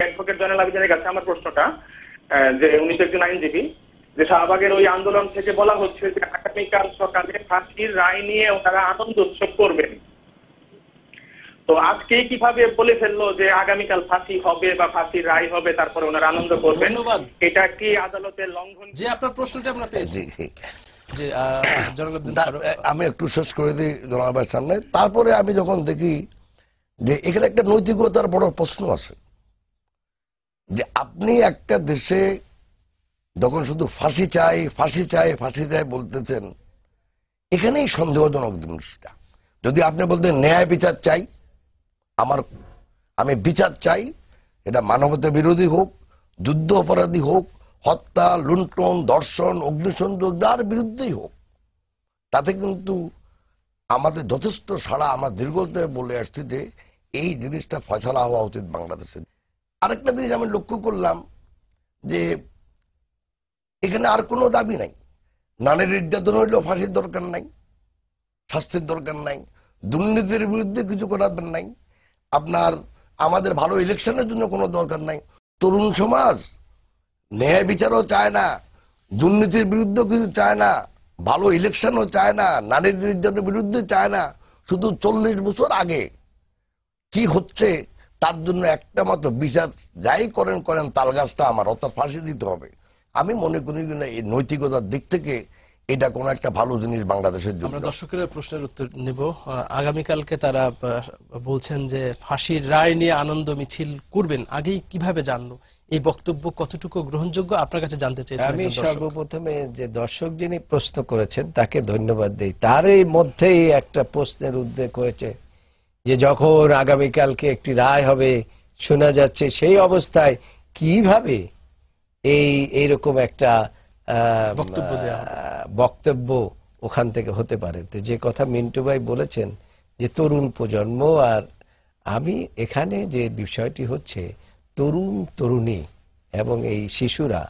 Advocate Joynal আবেদিনের কাছে আমার প্রশ্নটা, যে উনি তো একজন আইনজীবী, যে শাহবাগের ওই আন্দোলন থেকে বলা হচ্ছে যে আগামীকাল সকালে ফাঁসির রায় নিয়ে ওনারা আনন্দ উৎসব করবেন। তো আজকে কিভাবে বলে ফেললো যে আগামীকাল ফাঁসি হবে বা ফাঁসির রায় হবে, তারপরে ওনারা আনন্দ করবেন? এটা কি আদালতের লঙ্ঘন? যে আপনার প্রশ্নটা আমরা পেয়েছি। যে আমি একটু শেষ করে দিই জনাবের সামনে। তারপরে আমি যখন দেখি যে এখানে একটা নৈতিকতার বড় প্রশ্ন আছে, যে আপনি একটা দেশে যখন শুধু ফাঁসি চাই ফাঁসি চাই ফাঁসি চাই বলতেছেন, এখানেই সন্দেহজনক জিনিসটা। যদি আপনি বলতেন ন্যায় বিচার চাই, আমি বিচার চাই, এটা মানবতা বিরোধী হোক, যুদ্ধ অপরাধী হোক, হত্যা, লুণ্ঠন, ধর্ষণ, অগ্নিসংযোগ, যার বিরুদ্ধেই হোক, তাতে কিন্তু আমাদের যথেষ্ট সাড়া আমরা দীর্ঘতে বলে আসছি যে এই জিনিসটা ফয়সালা হওয়া উচিত বাংলাদেশে। আরেকটা জিনিস আমি লক্ষ্য করলাম যে এখানে আর কোনো দাবি নাই। নারী নির্যাতন হইলেও ফাঁসির দরকার নাই, শাস্তির দরকার নাই, দুর্নীতির বিরুদ্ধে কিছু করার নাই, আপনার আমাদের ভালো ইলেকশনের জন্য কোনো দরকার নাই। তরুণ সমাজ ন্যায় বিচারও চায় না, দুর্নীতির বিরুদ্ধে কিছু চায় না, ভালো ইলেকশনও চায় না, নারী নির্যাতনের বিরুদ্ধে চায় না। শুধু 40 বছর আগে কি হচ্ছে তার জন্য একটা মাত্র বিচার, যাই করেন করেন তাল গাছটা আমার, অর্থাৎ ফাঁসি দিতে হবে। আমি মনে করি এই নৈতিকতার দিক থেকে এটা কোন একটা ভালো জিনিস বাংলাদেশের জন্য। আমরা দর্শকের প্রশ্নের উত্তর নেব। আগামীকালকে তারা বলছেন যে ফাঁসির রায় নিয়ে আনন্দ মিছিল করবেন, আগেই কিভাবে জানলো? এই বক্তব্য কতটুকু গ্রহণযোগ্য আপনার কাছে জানতে চাইছি। আমি সর্বপ্রথমে যে দর্শক যিনি প্রশ্ন করেছেন তাকে ধন্যবাদ দেই। তার এই মধ্যেই একটা প্রশ্নের উদ্বেগ হয়েছে যে যখন আগামীকালকে একটি রায় হবে শোনা যাচ্ছে, সেই অবস্থায় কিভাবে এইরকম একটা বক্তব্য ওখান থেকে হতে পারে। তো যে কথা মিন্টু ভাই বলেছেন যে তরুণ প্রজন্ম, আর আমি এখানে যে বিষয়টি হচ্ছে তরুণ তরুণী এবং এই শিশুরা,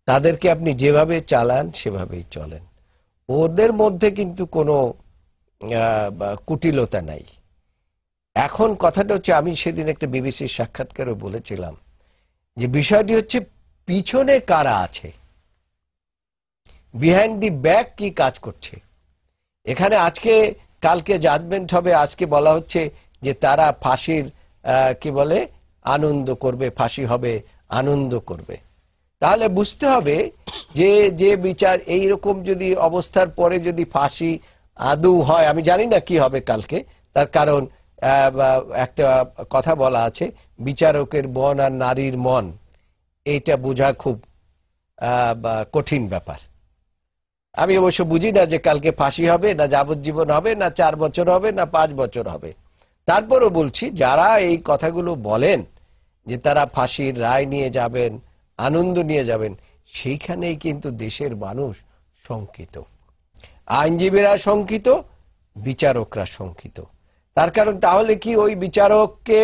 তাদেরকে আপনি যেভাবে চালান সেভাবেই চলেন, ওদের মধ্যে কিন্তু কোনো কুটিলতা নাই। এখন কথাটা হচ্ছে, আমি সেদিন একটা বিবিসির সাক্ষাৎকারে বলেছিলাম যে বিষয়টি হচ্ছে পিছনে কারা আছে, বিহাইন্ড দি ব্যাক কি কাজ করছে। এখানে আজকে কালকে জাজমেন্ট হবে, আজকে বলা হচ্ছে যে তারা ফাঁসির কি বলে আনন্দ করবে, ফাঁসি হবে আনন্দ করবে। তাহলে বুঝতে হবে যে যে বিচার এইরকম যদি অবস্থার পরে যদি ফাঁসি আদৌ হয়, আমি জানি না কি হবে কালকে, তার কারণ একটা কথা বলা আছে, বিচারকের মন আর নারীর মন, এইটা বোঝা খুব কঠিন ব্যাপার। আমি অবশ্য বুঝি না যে কালকে ফাঁসি হবে না যাবজ্জীবন হবে না 4 বছর হবে না 5 বছর হবে। তারপরও বলছি, যারা এই কথাগুলো বলেন যে তারা ফাঁসির রায় নিয়ে যাবেন, আনন্দ নিয়ে যাবেন, সেইখানেই কিন্তু দেশের মানুষ শঙ্কিত, আইনজীবীরা শঙ্কিত, বিচারকরা শঙ্কিত। তার কারণ তাহলে কি ওই বিচারককে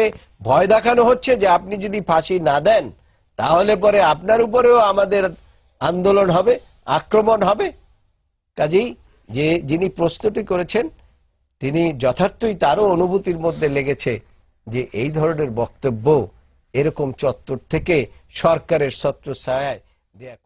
ভয় দেখানো হচ্ছে যে আপনি যদি ফাঁসি না দেন তাহলে পরে আপনার উপরেও আমাদের আন্দোলন হবে, আক্রমণ হবে? কাজেই যিনি প্রশ্নটি করেছেন তিনি যথার্থই, তারও অনুভূতির মধ্যে লেগেছে যে এই ধরনের বক্তব্য এরকম চত্বর থেকে সরকারের ছত্রছায়ায় দেয়া